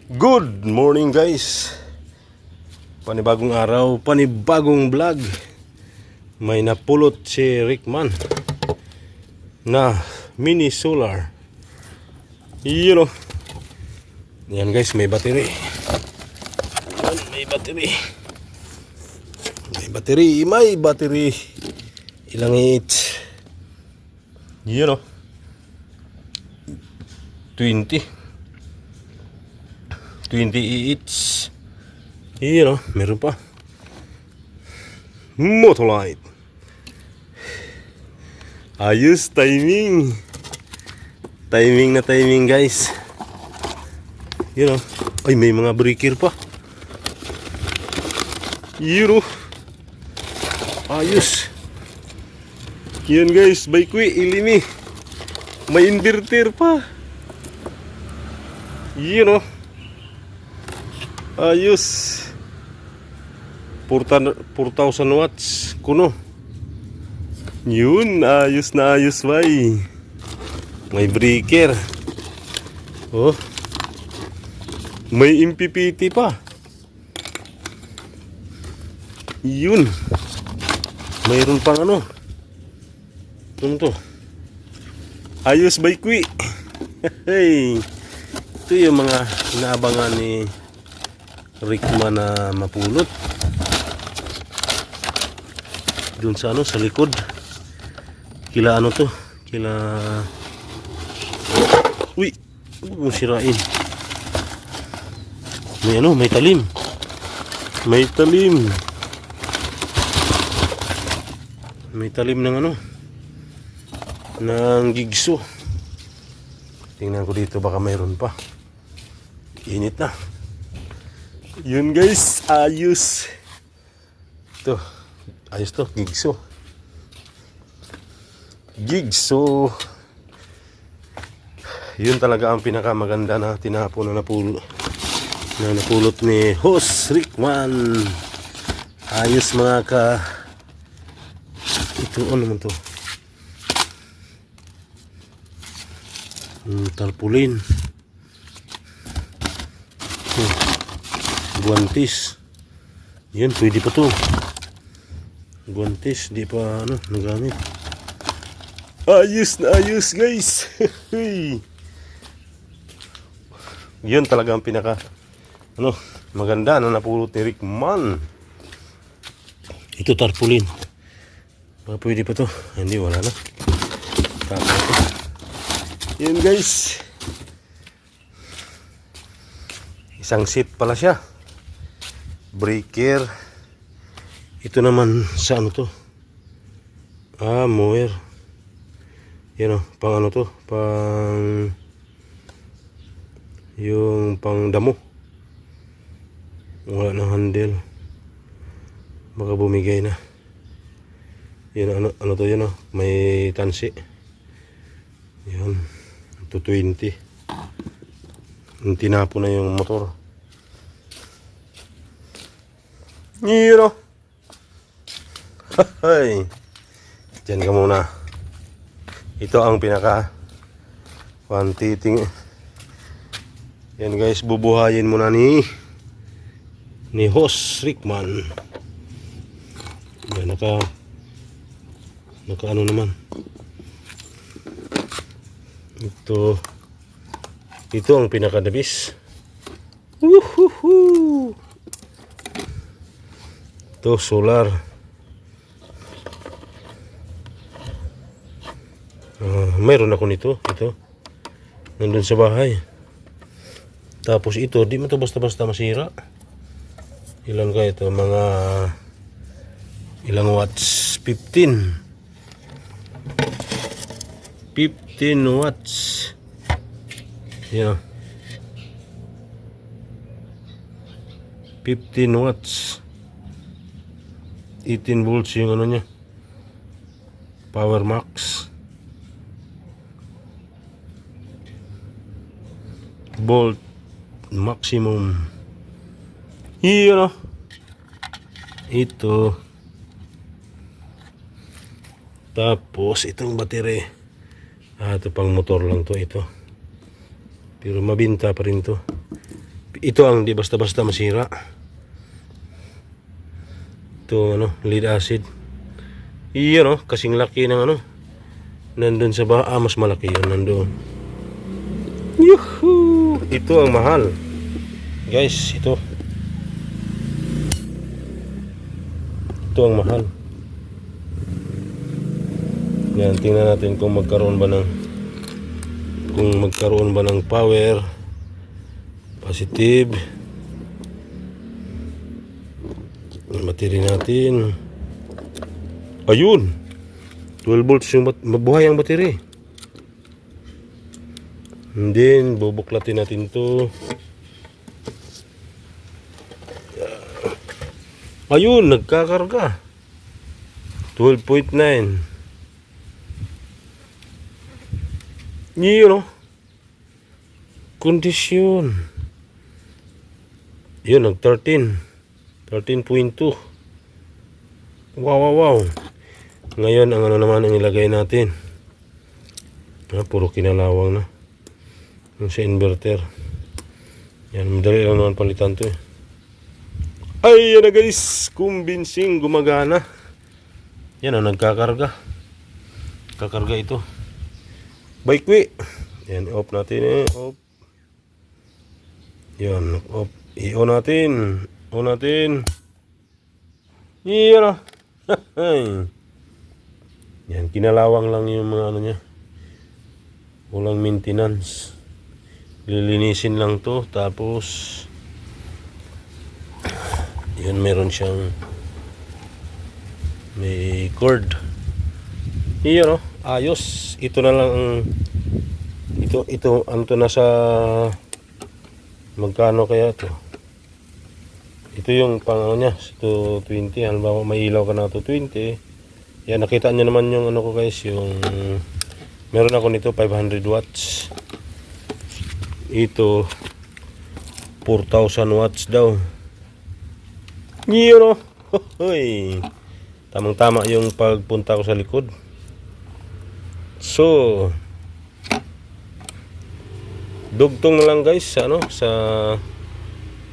Good morning guys. Panibagong araw, panibagong vlog. May napulot si Rickman na mini solar. Yun o. Yan guys, may battery. Yan, may battery. May battery. Ilang hits? Yun o. 20 each. Yun o, meron pa. Motolite. Ayos, timing. Timing na timing guys. Yun o. Ay, may mga breaker pa. Yun o. Ayos. Yun guys, Baikwi, ilimi. May inverter pa. Yun o. Ayos. 4,000 watts kuno. Yun, ayos na ayos bay. May breaker. Oh. May MPPT pa. Yun. Mayroon pang ano. Ano to? Ayos Baikwi. Hey. Ito yung mga inaabangan ni Rickman na mapulot. Doon sa ano, sa likod. Kila ano to? Kila... Uy! Huwag mo sirain. May ano, may talim. May talim. May talim ng ano, ng gigso. Tingnan ko dito, baka mayroon pa. Init na. Yun guys, ayos. Ito, ayos to, gigso. Gigso. Yun talaga ang pinakamaganda na tinapon na napulot ni Host Rickman. Ayos mga ka. Ito, ano naman to? Tarpaulin. Guantes. Yan, pwede pa to. Guantes, di pa ano, nagamit. Ayos na ayos guys. Yan talaga ang pinaka ano, maganda na napulot ni Rickman. Ito tarpaulin. Baka pwede pa to. Hindi, wala na. Yan guys. Isang seat pala siya. Breaker. Ito naman sa ano to? Mower. Yan o, pang ano to? Pang yung pang damo. Wala ng handle. Baka bumigay na. Yan ano to, yan o. May tansi. Yan. Ito 20. Tinapo na yung motor. Yun o. Hay. Diyan ka muna. Ito ang pinaka quantity. Yan guys, bubuhayin muna ni Host Rickman. Yan, naka ano naman. Ito ang pinakadabis. Woohoo! Ito solar. Mayroon ako nito. Ito. Nandun sa bahay. Tapos ito, di mo ito basta-basta masira. Ilan kaya ito? Mga ilang watts? 15 watts. Yan. 15 watts. 18 volts yung ano niya. Power max. Volt maximum. Yun o. Ito. Tapos itong battery. Ito pang motor lang to ito. Pero mabinta pa rin to. Ito ang di basta-basta masira. Ito lead acid. Iyon kasing laki ng nandun sa baha. Mas malaki yun nandun. Yuhuu! Ito ang mahal. Guys, ito. Ito ang mahal. Yan, tingnan natin kung magkaroon ba ng power. Positive. Battery natin. Ayun. 12 volts yung mabuhay ang battery. And then bubuklatin natin to. Ayun, nagkakarga. 12.9. Yun kondisyon. Yun, nag-13. 13.2. Wow. Ngayon, ang naman ang ilagay natin. Puro kinalawang na. Yung sa inverter. Yan, madali lang naman palitan to. Ay, yan na guys. Convincing, gumagana. Yan ang nagkakarga. Kakarga ito. Bike. Yan, off natin off. Yan, off. I-on natin. On natin. Yan Yan, kinalawang lang yung mga niya. Walang maintenance. Lilinisin lang to. Tapos yun, meron siyang may cord. Iyon ayos. Ito na lang ito nasa magkano kaya to? Ito yung pang niya, 220. Halimbawa may ilaw ka na 220. Yan, nakita nyo naman yung ko guys, yung meron ako nito 500 watts. Ito 4,000 watts daw. Yun hoy. Tamang-tama yung pagpunta ko sa likod. So dugtong na lang guys sa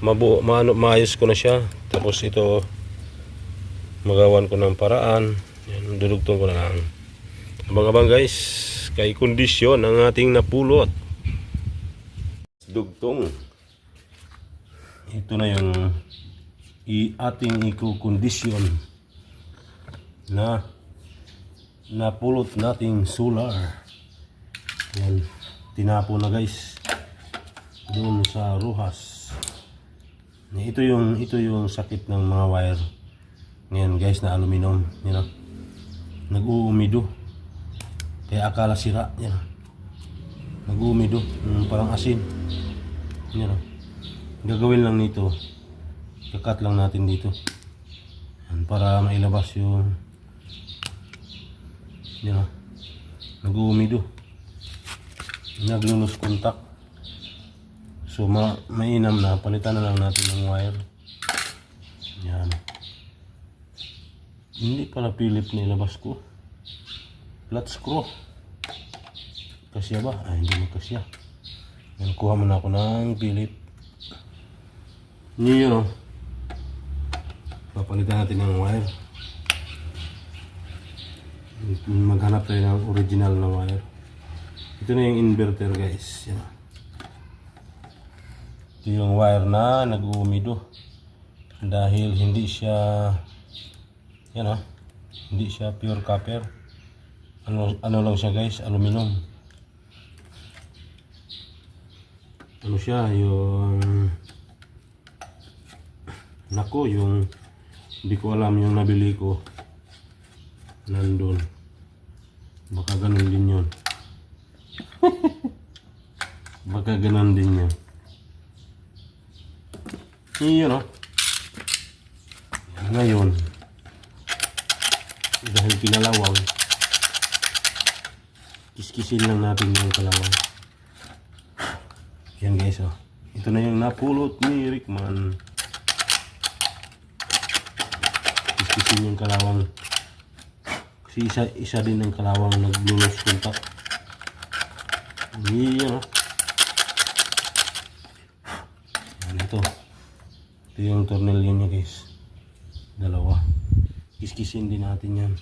maayos ko na siya. Tapos ito magawan ko ng paraan. Yan, dudugtong ko na lang. Abang-abang guys, kay kondisyon ang ating napulot. Dugtong. Ito na yung ating i-kondisyon na napulot nating solar. Yan, tinapo na guys doon sa Rojas. Ito yung sakit ng mga wire. Ngayon guys, na aluminum, nag-uumido. Kaya akala sira, nag-uumido, parang asin. Gagawin lang nito, kakat lang natin dito. Yan, para mailabas yung nag-uumido, nag-lose contact. So mainam na, palitan na lang natin ng wire. Yan. Hindi pala Philip na ilabas ko. Flat screw. Kasya ba? Ay, hindi magkasya. Yan, kuha muna ako ng Philip. Yun papalitan natin ng wire. Maghanap tayo ng original na wire. Ito na yung inverter guys. Yan. Ito yung wire na nag-uumido. Dahil hindi siya hindi siya pure copper. Ano lang siya guys, aluminum. Ano siya, yung yung hindi ko alam, yung nabili ko nandun. Baka ganun din yun. Baka ganun din yun. Yun ngayon, dahil kinalawang, kiskisin lang natin yung kalawang. Yan guys, ito na yung napulot ni Rickman. Kiskisin yung kalawang. Kasi isa din ng kalawang nag-lose contact. Yan Yan, ito yung tornilyo niya guys. Dalawa. Kiskisin din natin yan.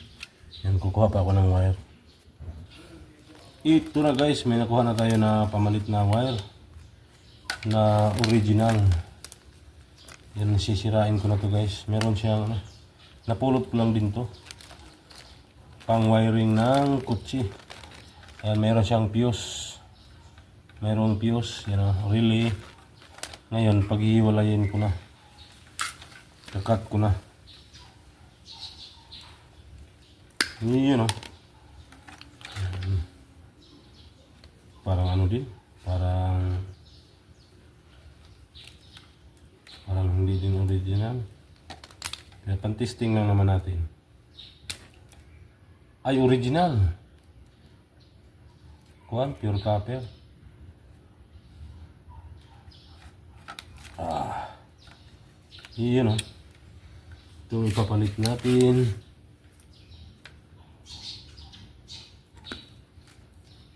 Yan, kukuha pa ako ng wire. Ito na guys, may nakuha na tayo na pamalit na wire. Na original. Yan, sisirain ko na to guys. Meron siyang, napulot ko lang din to. Pang wiring ng kutsi. Ayan, meron siyang fuse. Mayroong fuse, yan o, relay. Ngayon, pag-iwalayin ko na. Kakat ko na. Yun o. Parang ano din. Parang hindi din original. Kaya pan-testing lang naman natin. Ay, original. Kuwan, pure copper. Yun o. Itong ipapalit natin.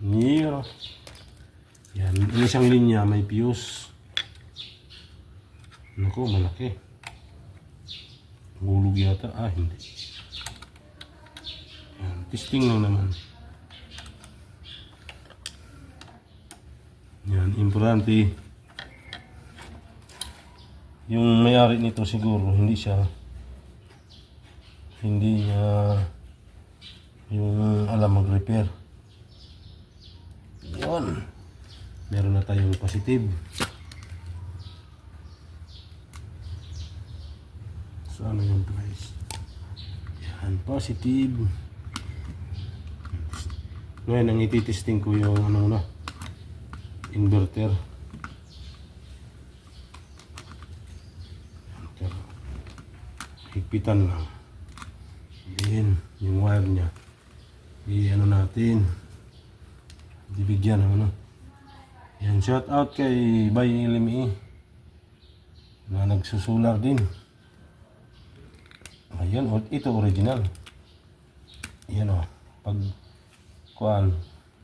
Yun o. Yan, isang linya may fuse. Naku, malaki. Hulog yata. Hindi. Yan, testing lang naman. Yan, importante. Yung may-ari nito siguro, hindi niya yung alam mag-repair. Yun. Meron na tayong positive. So, ano yung price? Yan, positive. Ngayon, ang ititesting ko yung inverter. Higpitan lang. Then, yung wire niya. I-ano natin. Dibigyan ng Yan, shout out kay Bay LME na nagsusular din. Ayan, ito original. Ayan o. Pag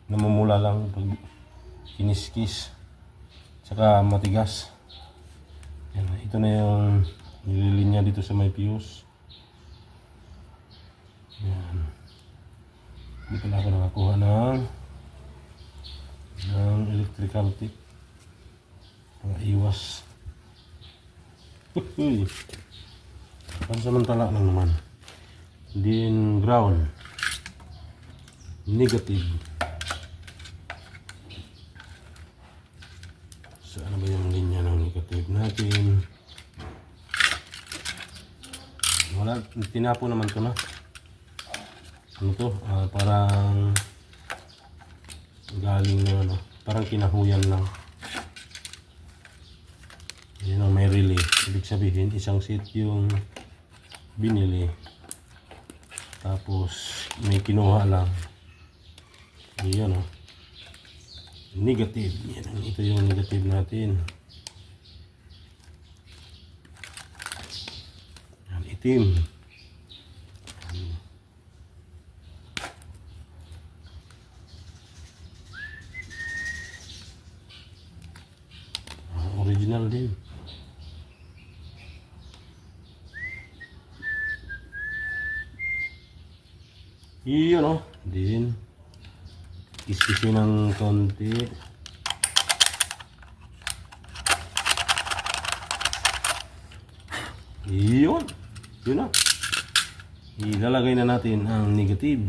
namumula lang pag kiniskis. Tsaka matigas. Yan, ito na yung nililinya dito sa may fuse. Yan. Hindi pala ako nakakuha ng electrical tip. Mga iwas. Pansamantala lang naman. Din ground. Negative. So ano ba yung linya ng negative natin? Wala, tinapo naman ko na. Ano to? Parang galing na parang kinahuyan lang. Yan ang may relay. Ibig sabihin, isang set yung binili. Tapos may kinuha lang. Yan o. Negative. Yan, ito yung negative natin. Yan, itim. Original din. Iyon o. Din. Kiskisin ng konti. Iyon. Yun na. Ilalagay na natin ang negative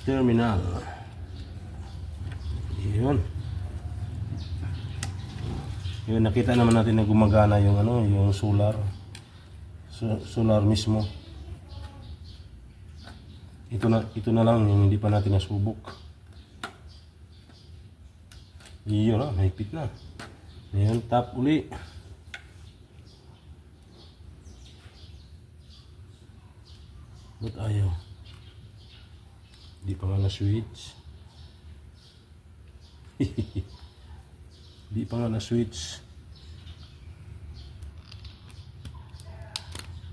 terminal. Iyon. Yun, nakita naman natin na gumagana yung yung solar. Solar mismo. Ito na lang yung hindi pa natin nasubok. Iyon na, mahigpit na. Ngayon, tap uli. Ba't ayaw? Hindi pa nga na-switch. Hindi pa nga na-switch.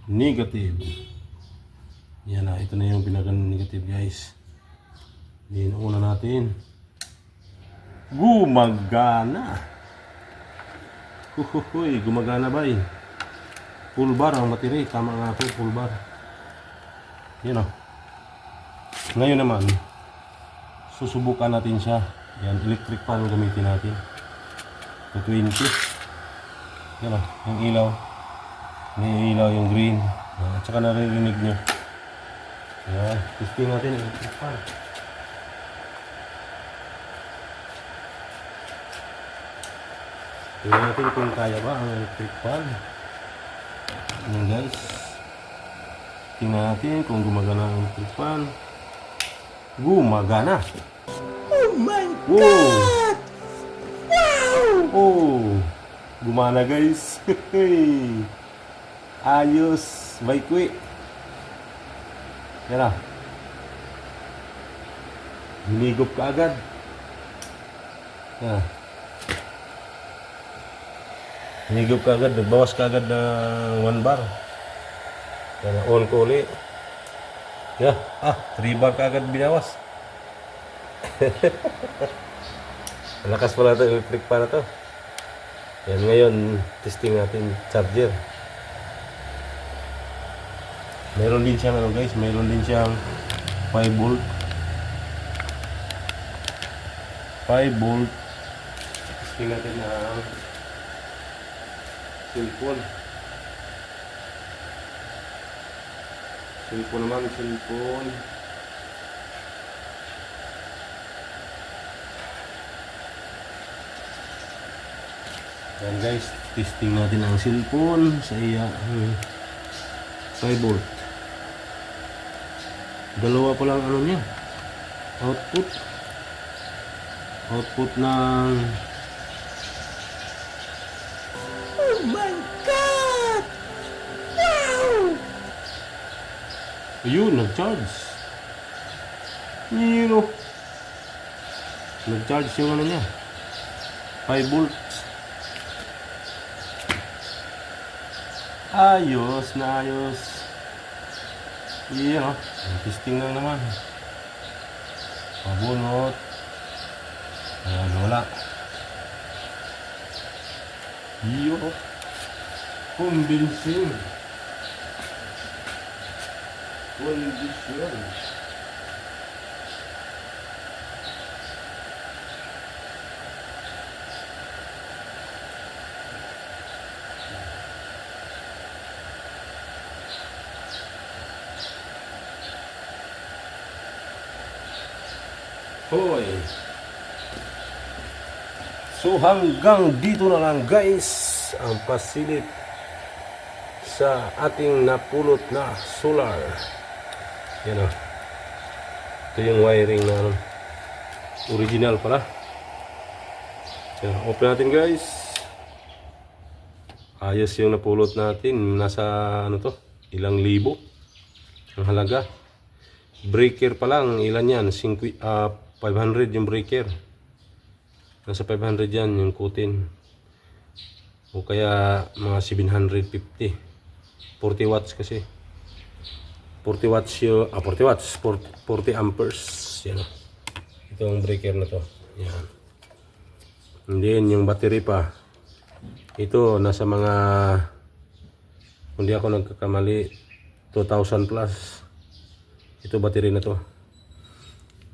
Negative. Yan na, ito na yung pinaka-negative guys. Yan, una natin. Gumagana. Uhuhuy, gumagana ba eh. Full bar ang battery. Tama nga po, full bar. Yan o. Ngayon naman, susubukan natin siya. Yan, electric fan gamitin natin. 220. Yan o, yung ilaw. May ilaw yung green. At saka naririnig nyo. Yan, testing natin yung electric fan. Tingnan natin kung kaya ba ang electric fan. Yan guys. Tingnan natin kung gumagana ang electric fan. Gumagana. Oh my God! Wow! Oh! Gumana guys. Ayos. Baikwi. Yan na. Hinigop ka agad. Yan. Hinigop ka agad. Nagbawas ka agad ng 1 bar. Yan. On ko ulit. Yeah. 3 bar ka agad binawas. Lakas pala ito. Electric pa na to. Yan. Ngayon, testing natin charger. Meron din siyang ano guys, meron din siyang 5 volt. 5 volt. Testing natin na cellphone. Cellphone naman, cellphone. Yan guys, testing natin ang cellphone sa iya 5 volt. Dalawa pa lang ano niya. Output ng oh my God! Wow! Ayun, nag-charge. Nag-charge yung ano niya. 5 volts. Ayos na ayos. Iyan o. Testing lang naman. Pabunot. Ayan, wala. Iyo. Convincing. Convincing. Hoy. So hanggang dito na lang guys ang pasilip sa ating napulot na solar. Yan o. Ito yung wiring na original pala. Yan, open natin guys. Ayos yung napulot natin. Nasa ano to? Ilang libo ang halaga. Breaker pa lang. Ilan yan? 500 yung breaker. Nasa 500 yan yung kutin. O kaya mga 750. 40 watts kasi. 40 watts yung 40 watts, 40 amperes. Yan. Ito ang breaker na to. Yan. And then yung battery pa. Ito nasa mga, hindi ako nagkakamali, 2,000 plus. Ito battery na to.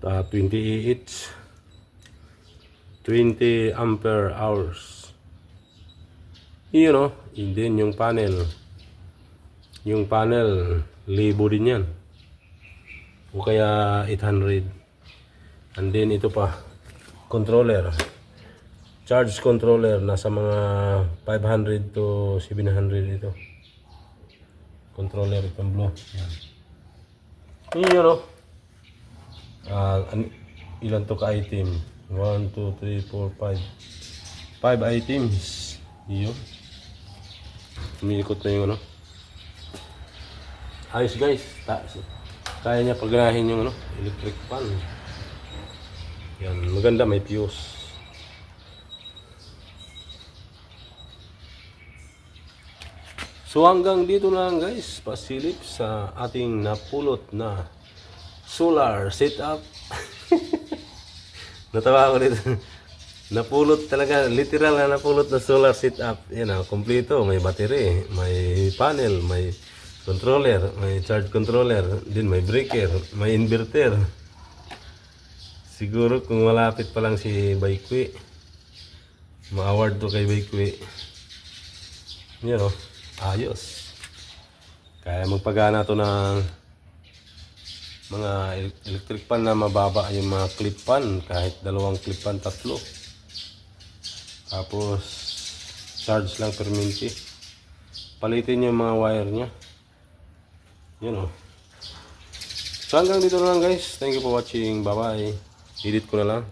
20 each. 20 ampere hours. Yun o. And then yung panel. Yung panel, libo din yan. O kaya 800. And then ito pa. Controller. Charge controller. Nasa mga 500 to 700 ito. Controller itong blue. Yan. Yun o. Ilan to ka item? 1, 2, 3, 4, 5 items. Yun. Umiikot na yung ano. Ayos guys. Kaya niya pagganahin yung ano, electric fan. Yan. Maganda, may fuse. So hanggang dito na lang guys. Pasilip sa ating napulot na solar setup. Natawa ako dito. Napulot talaga, literal na napulot na solar setup. Yan o, kompleto. May battery, may panel, may controller, may charge controller, din may breaker, may inverter. Siguro kung malapit pa lang si Baikwi, ma-award to kay Baikwi. Yan o, ayos. Kaya magpagana to ng mga electric fan na mababa yung mga clip fan, kahit 2 clip fan, 3. Tapos charge lang per minute. Palitin yung mga wire nya. Yun o. So hanggang dito na lang guys. Thank you for watching. Bye bye. Edit ko na lang.